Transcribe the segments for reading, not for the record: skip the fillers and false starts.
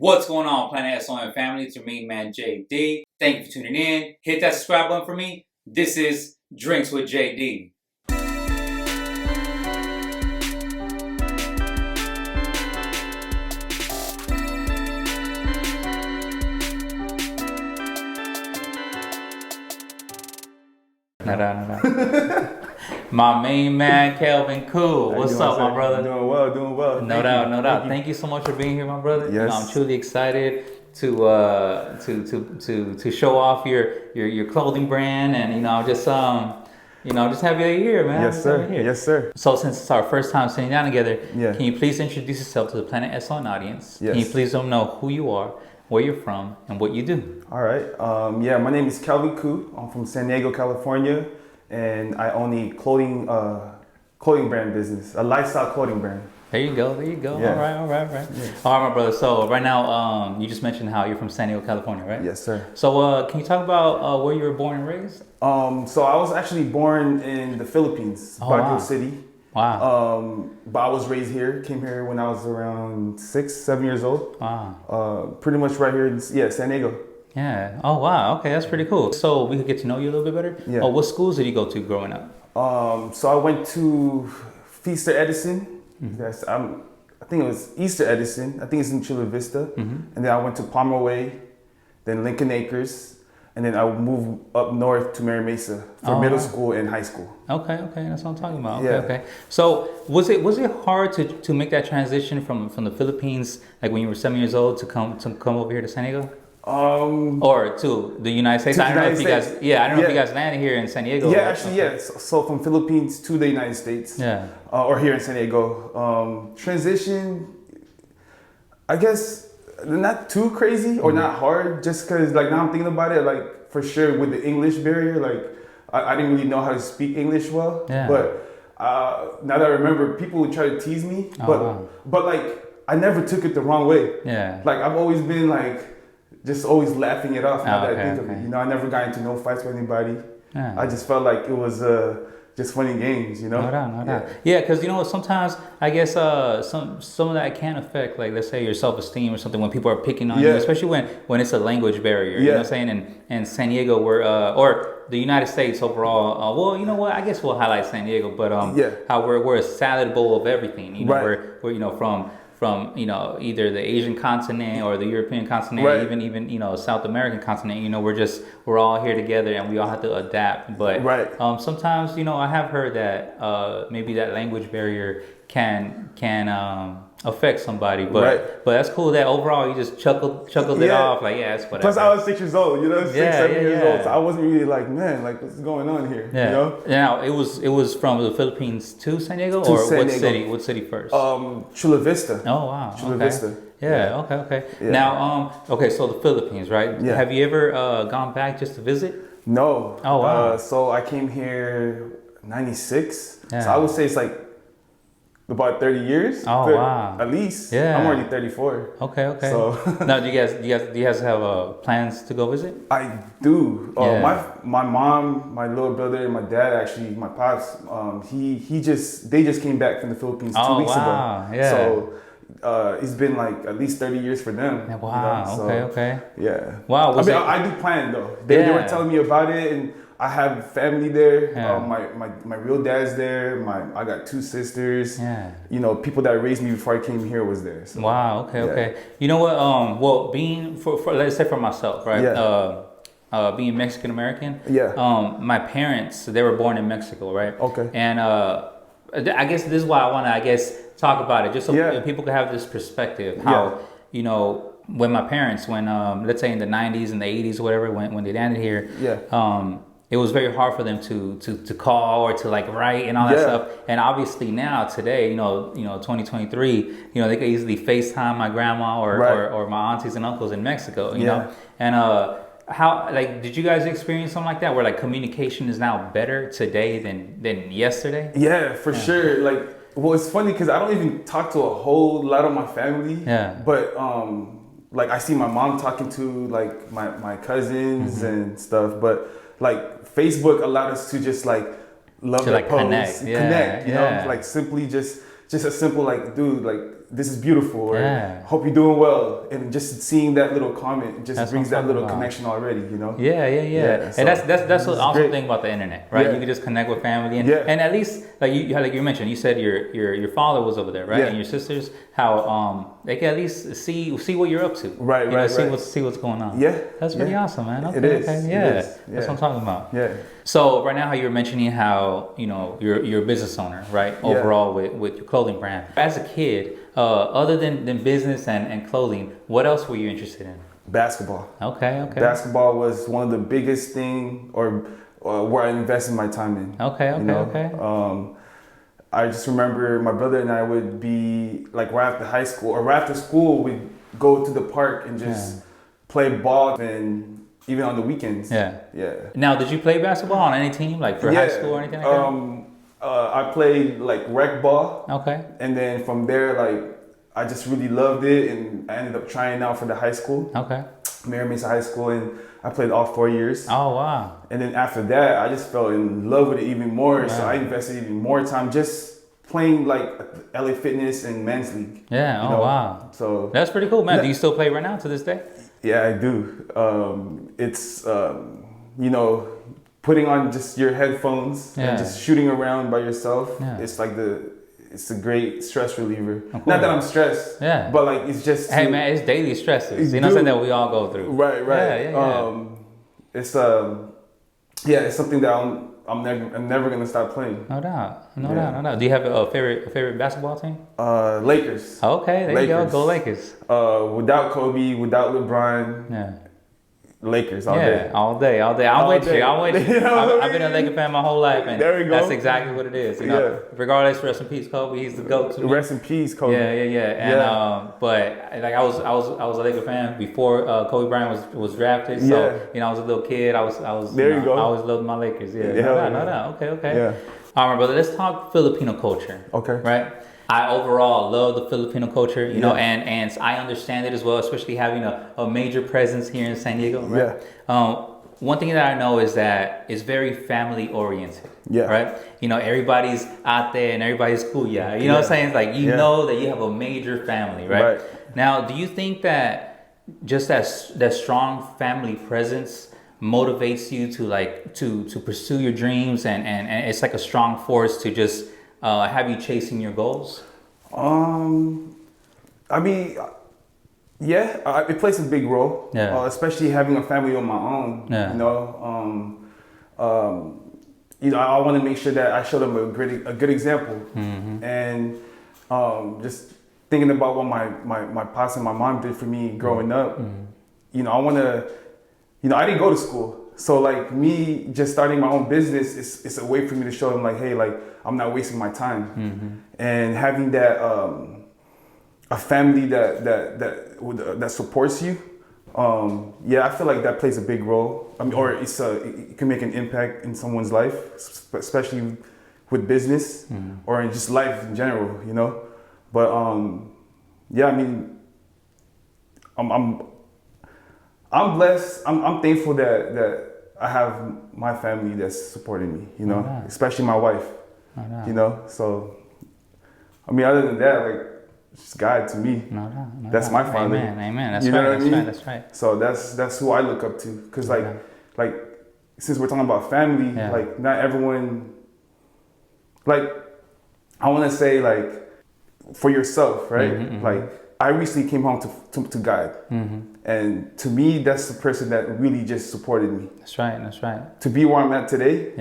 What's going on, Planet S.O.N family? It's your main man, JD. Thank you for tuning in. Hit that subscribe button for me. This is Drinks with JD. My main man, Kelvin Ku. What's up, my brother? Doing well. No doubt. Thank you so much for being here, my brother. Yes. You know, I'm truly excited to show off your clothing brand, and just have you here, man. Yes, sir. Yes, sir. So since it's our first time sitting down together, Yeah. Can you please introduce yourself to the Planet S.O.N audience? Yes. Can you please let them know who you are, where you're from, and what you do? All right. My name is Kelvin Ku. I'm from San Diego, California, and I own a clothing brand business, a lifestyle clothing brand. There you go. Yeah. All right. Yeah. All right, my brother. So right now, you just mentioned how you're from San Diego, California, right? Yes, sir. So can you talk about where you were born and raised? So I was actually born in the Philippines, Baguio wow. City. Wow. But I was raised here. Came here when I was around 6-7 years old. Wow. Pretty much right here in San Diego. Yeah. Oh, wow. Okay, that's pretty cool. So we could get to know you a little bit better. Yeah. Oh, what schools did you go to growing up? So I went to Feaster Edison. Mm-hmm. Yes, I think it was Easter Edison. I think it's in Chula Vista. Mm-hmm. And then I went to Palmer Way, then Lincoln Acres, and then I moved up north to Mary Mesa for middle school and high school. Okay, that's what I'm talking about. Yeah. Okay. So was it hard to make that transition from the Philippines, like when you were 7 years old, to come over here to San Diego? Or to the United States? I don't know if you guys landed here in San Diego. Yeah, actually, yes. So from Philippines to the United States. Yeah. Or here in San Diego. Transition, I guess, not too crazy or not hard, just because, like, now I'm thinking about it, like, for sure with the English barrier, like, I didn't really know how to speak English well. Yeah. But now that I remember, people would try to tease me. But like, I never took it the wrong way. Yeah. Like, I've always been, like, just always laughing it off now that I think of okay. it. I never got into no fights with anybody. Yeah. I just felt like it was just funny games, No doubt. Yeah, because sometimes I guess some of that can affect, like, let's say your self-esteem or something when people are picking on you, especially when it's a language barrier. You know what I'm saying? And San Diego, or the United States overall. Well, you know what? I guess we'll highlight San Diego, but how we're a salad bowl of everything. We're from either the Asian continent or the European continent, even South American continent. We're all here together and we all have to adapt. But sometimes I have heard that maybe that language barrier can affect somebody. But that's cool that overall you just chuckled it off, like, yeah, it's whatever. Plus I was 6 years old, 7 years old, so I wasn't really like, man, like, what's going on here? Yeah. Now it was from the Philippines to San Diego, or what city first? Chula Vista. Oh, wow. Chula Vista. Yeah. Okay. Yeah. Now so the Philippines, right? Yeah. Have you ever gone back just to visit? No. Oh, wow. So I came here 96. Yeah. So I would say it's like about 30 years. Oh, wow. At least. Yeah. I'm already 34. Okay. So now, do you guys have plans to go visit? I do. Yeah. My mom, my little brother, and my dad, actually, my pops, they just came back from the Philippines 2 weeks ago. Yeah. So it's been like at least 30 years for them. Wow. Okay. Yeah. Wow. I do plan though. They were telling me about it, and I have family there. Yeah. My real dad's there. I got 2 sisters. Yeah. People that raised me before I came here was there. So, wow. Okay. You know what? Well, being for let's say for myself, right? Yeah. Being Mexican American. Yeah. My parents, they were born in Mexico, right? Okay. And I guess this is why I want to talk about it, just so people can have this perspective. How when my parents, let's say in the 90s and the 80s or whatever, when they landed here, it was very hard for them to call or to, like, write and all that stuff. And obviously now today, 2023, they could easily FaceTime my grandma or my aunties and uncles in Mexico, you know. And how, like, did you guys experience something like that, where, like, communication is now better today than yesterday? Yeah, for sure. Like, well, it's funny because I don't even talk to a whole lot of my family. Yeah. But like, I see my mom talking to, like, my cousins and stuff. But, like, Facebook allowed us to just, like, love their posts, connect, like, simply just a simple, like, dude, like, this is beautiful, or hope you're doing well, and just seeing that little comment just brings that little connection already, you know. Yeah. So And that's the awesome great thing about the internet, right? You can just connect with family, and at least like you mentioned, you said your father was over there, right? And your sisters, how they can at least see what you're up to, right? See what's going on. That's pretty awesome, man. Okay, it is. That's what I'm talking about. So right now, how you were mentioning how you're a business owner, right? Overall with your clothing brand. As a kid, other than business and clothing, what else were you interested in? Basketball. Okay. Basketball was one of the biggest thing, or where I invested my time in. Okay. I just remember my brother and I would be like right after high school or right after school, we'd go to the park and just play ball, and even on the weekends. Now, did you play basketball on any team, like for high school or anything like that? I played like rec ball. Okay. And then from there, like I just really loved it, and I ended up trying out for the high school. Okay. Mary Mesa High School, and I played all 4 years. Oh wow. And then after that, I just fell in love with it even more. So I invested even more time just playing like LA Fitness and Men's League. Yeah. Wow. So that's pretty cool, man. Do you still play right now to this day? Yeah, I do. It's putting on just your headphones and just shooting around by yourself. It's a great stress reliever. Not that I'm stressed, but like it's just hey man, it's daily stresses. You know something that we all go through. Right. It's it's something that I'm never gonna stop playing. No doubt. Do you have a favorite basketball team? Lakers. Okay, there you go. Go Lakers. Without Kobe, without LeBron. Lakers all day. All day. I'm with you. I've been a Laker fan my whole life, and there we go. That's exactly what it is. You know, regardless, rest in peace, Kobe. He's the GOAT to me. Rest in peace, Kobe. And but like I was a Laker fan before Kobe Bryant was drafted. So I was a little kid. I was there you go. I always loved my Lakers. No doubt. Okay. All right, brother. Let's talk Filipino culture. Okay. Right. I overall love the Filipino culture, and I understand it as well, especially having a major presence here in San Diego. Right? One thing that I know is that it's very family oriented. Right. Everybody's out there and everybody's cool. You know what I'm saying? It's like know that you have a major family, right? Now, do you think that just that strong family presence motivates you to pursue your dreams, and it's like a strong force to just have you chasing your goals? I mean, it plays a big role. Especially having a family of my own. I want to make sure that I show them a good example. And just thinking about what my pops and my mom did for me growing up. I want to. I didn't go to school. So like me just starting my own business is a way for me to show them like, hey, like I'm not wasting my time. And having that a family that supports you, I feel like that plays a big role. I mean, or it can make an impact in someone's life, especially with business or in just life in general, But I mean, I'm blessed. I'm thankful that I have my family that's supporting me, especially my wife, So, I mean, other than that, like, it's God to me. That's my father. Amen. That's That's right. So that's who I look up to, because like since we're talking about family, like not everyone. Like, I want to say like for yourself, right? Like I recently came home to God. And to me, that's the person that really just supported me. That's right. To be where I'm at today,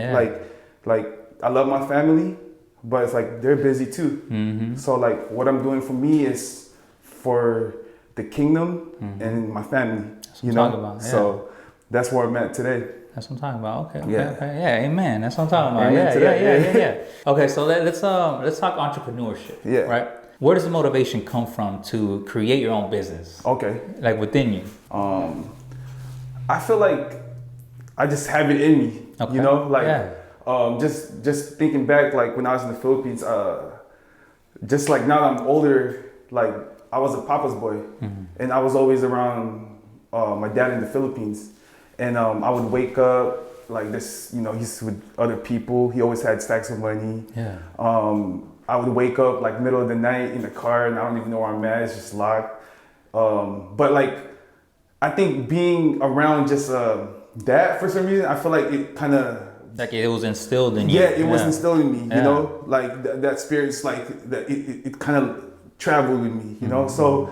like I love my family, but it's like they're busy too. So like what I'm doing for me is for the kingdom and my family. That's what I'm talking about. So that's where I'm at today. That's what I'm talking about. Okay. Yeah, amen. That's what I'm talking about. Amen Yeah. Okay, so let's talk entrepreneurship. Right. Where does the motivation come from to create your own business? Okay. Like within you? I feel like I just have it in me. Okay. Just thinking back, like when I was in the Philippines, just like now that I'm older, like I was a papa's boy, and I was always around my dad in the Philippines, and I would wake up like this, he's with other people. He always had stacks of money. I would wake up like middle of the night in the car and I don't even know where I'm at. It's just locked. But like, I think being around just that for some reason, I feel like it kind of like it was instilled in you. Yeah, it was instilled in me. You know, like that spirit's like that. It kind of traveled with me. You know, so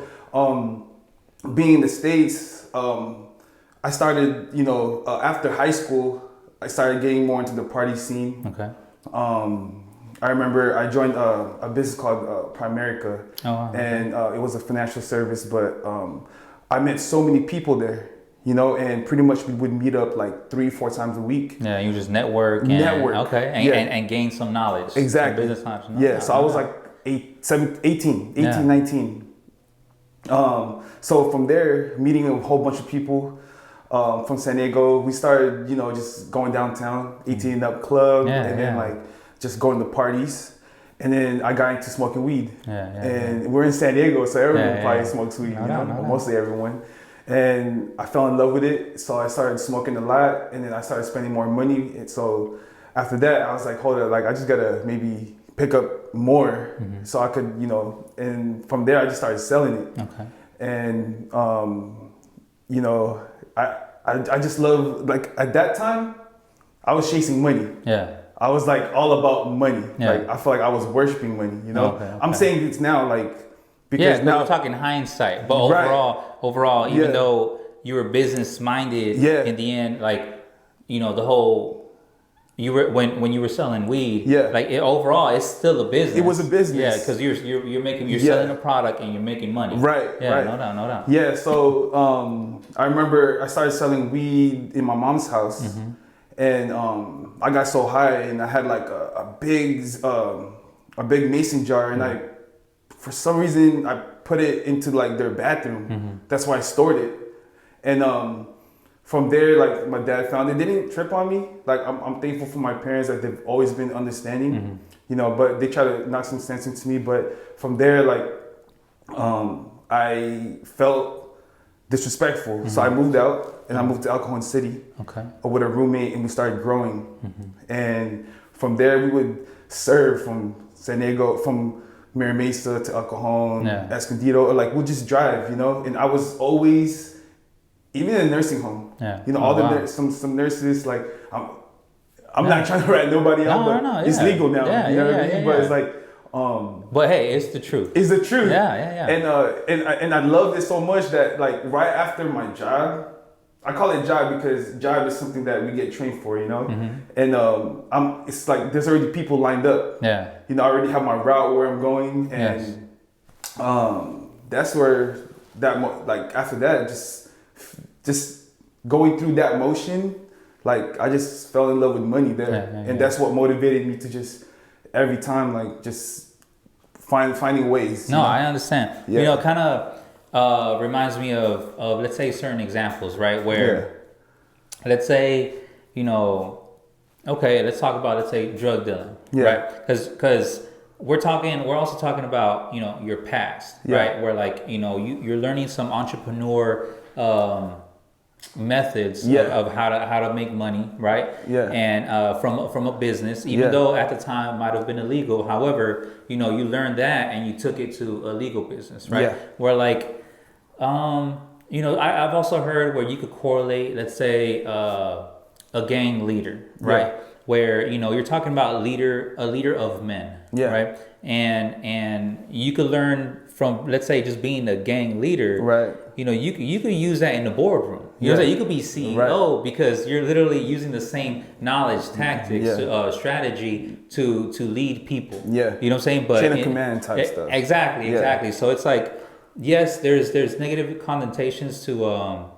being in the States, I started. You know, after high school, I started getting more into the party scene. Okay. I remember I joined a business called Primerica, and it was a financial service. But I met so many people there, you know, and pretty much we would meet up like 3-4 times a week. Yeah, you just network. Okay, and gain some knowledge. Exactly. Business knowledge. Yeah, so I was like 18, 19. So from there, meeting a whole bunch of people from San Diego, we started, you know, just going downtown, 18 Up Club, and then like just going to parties. And then I got into smoking weed. And we're in San Diego, so everyone probably smokes weed, mostly everyone. And I fell in love with it, so I started smoking a lot, and then I started spending more money. And so after that, I was like, hold up, like I just gotta maybe pick up more so I could, you know, and from there I just started selling it. Okay. And you know, I just love, like at that time, I was chasing money. Yeah. I was like all about money. Yeah. Like I feel like I was worshiping money, you know? Okay. I'm saying this now, like, because now we're talking hindsight, but overall, even though you were business minded, in the end, like, you know, the whole, you were when you were selling weed, like overall, it's still a business. It was a business, because you're selling a product and you're making money, right? Yeah, right. No doubt. Yeah, so I remember I started selling weed in my mom's house, and I got so high, and I had like a big mason jar, and for some reason, I put it into like their bathroom. That's why I stored it. And from there, like my dad found it. They didn't trip on me. Like I'm thankful for my parents that they've always been understanding, you know, but they try to knock some sense into me. But from there, like I felt disrespectful. So I moved out and I moved to El Cajon City with a roommate, and we started growing. And from there, we would serve from San Diego, from Mira Mesa to El Cajon, Escondido, or like we'll just drive, you know. And I was always, even in a nursing home, you know, some nurses, like I'm not trying to rat nobody out, but it's legal now. You know what I mean? But it's like, but hey, it's the truth. It's the truth. And I loved it so much that like right after my job, I call it job because job is something that we get trained for, you know? And it's like there's already people lined up. Yeah. You know, I already have my route where I'm going, and that's where like after that, just going through that motion, like I just fell in love with money there. And that's what motivated me to just every time like just finding ways. No, I understand. You know, kind of reminds me of let's say certain examples, right? Where let's say, you know, okay, let's talk about, let's say, drug dealing, right? Because we're also talking about, you know, your past, right? Where like, you know, you're learning some entrepreneur methods of how to make money, right? And from a business, even though at the time it might have been illegal. However, you know, you learned that and you took it to a legal business, right? Where like, you know, I've also heard where you could correlate, let's say, a gang leader, right? Where, you know, you're talking about a leader of men, right? And you could learn from, let's say, just being a gang leader, right? You know, you could use that in the boardroom. You know, you could be CEO because you're literally using the same knowledge, tactics, strategy to lead people. You know what I'm saying? But chain of command type stuff. Exactly. So it's like, yes, there's negative connotations to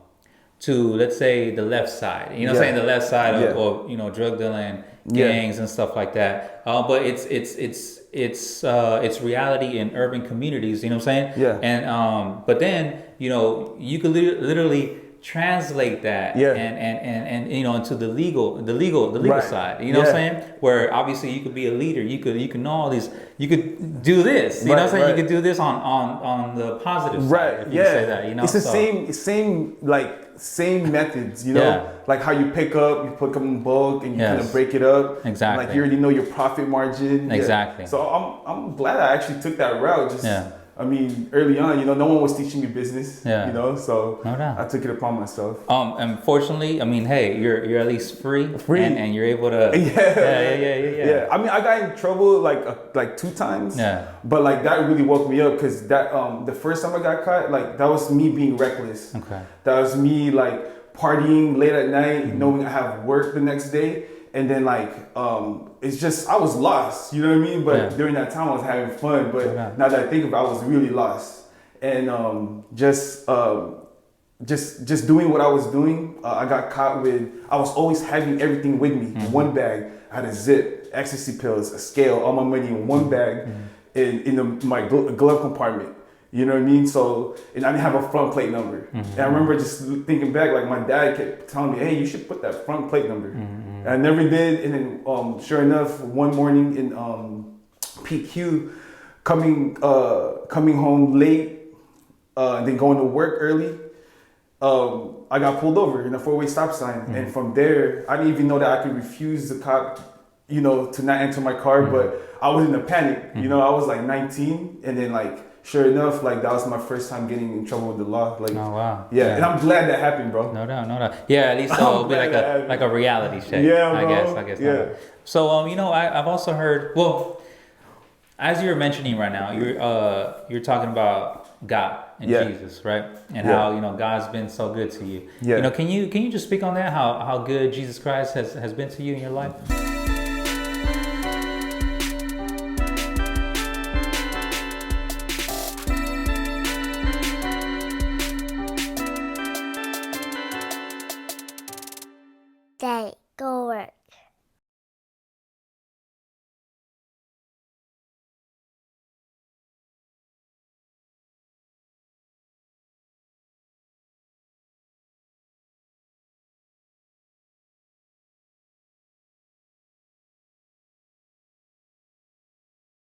let's say the left side. You know what I'm saying? The left side of you know, drug dealing, gangs and stuff like that. But it's reality in urban communities, you know what I'm saying? And but then, you know, you could literally translate that Yeah. and you know into the legal Right. side. You know what I'm saying? Where obviously you could be a leader, you could know all these, you could do this. You know what I'm saying? Right. You could do this on the positive side. Right. If you could say that. You know, it's the same methods. You know, Yeah. like how you pick up, you pick up in bulk, and you kind of break it up. Exactly. Like you already know your profit margin. Exactly. Yeah. So I'm glad I actually took that route. Just I mean, early on, you know, no one was teaching me business. Yeah. You know, so no doubt. I took it upon myself. And fortunately, I mean, hey, you're at least free. And you're able to. Yeah. I mean, I got in trouble like 2 times. Yeah. But like that really woke me up because that the first time I got caught, like that was me being reckless. Okay. That was me like partying late at night, knowing I have work the next day, and then like it's just I was lost. You know what I mean? But during that time I was having fun. But now that I think about it, I was really lost. And just doing what I was doing, I got caught with. I was always having everything with me. One bag, I had a zip, ecstasy pills, a scale, all my money in one bag, in my glove compartment. You know what I mean? So, and I didn't have a front plate number. And I remember just thinking back, like my dad kept telling me, "Hey, you should put that front plate number." And I never did. And then, sure enough, one morning in PQ, coming home late, and then going to work early, I got pulled over in a 4-way stop sign. And from there, I didn't even know that I could refuse the cop, you know, to not enter my car. But I was in a panic. You know, I was like 19, and then like. Sure enough, like that was my first time getting in trouble with the law. Like, oh wow, yeah, and I'm glad that happened, bro. No doubt. Yeah, at least it'll be like a reality check. Yeah, I guess. Yeah. So you know, I've also heard. Well, as you're mentioning right now, you're talking about God and Jesus, right? And how you know God's been so good to you. Yeah. You know, can you just speak on that? How good Jesus Christ has been to you in your life?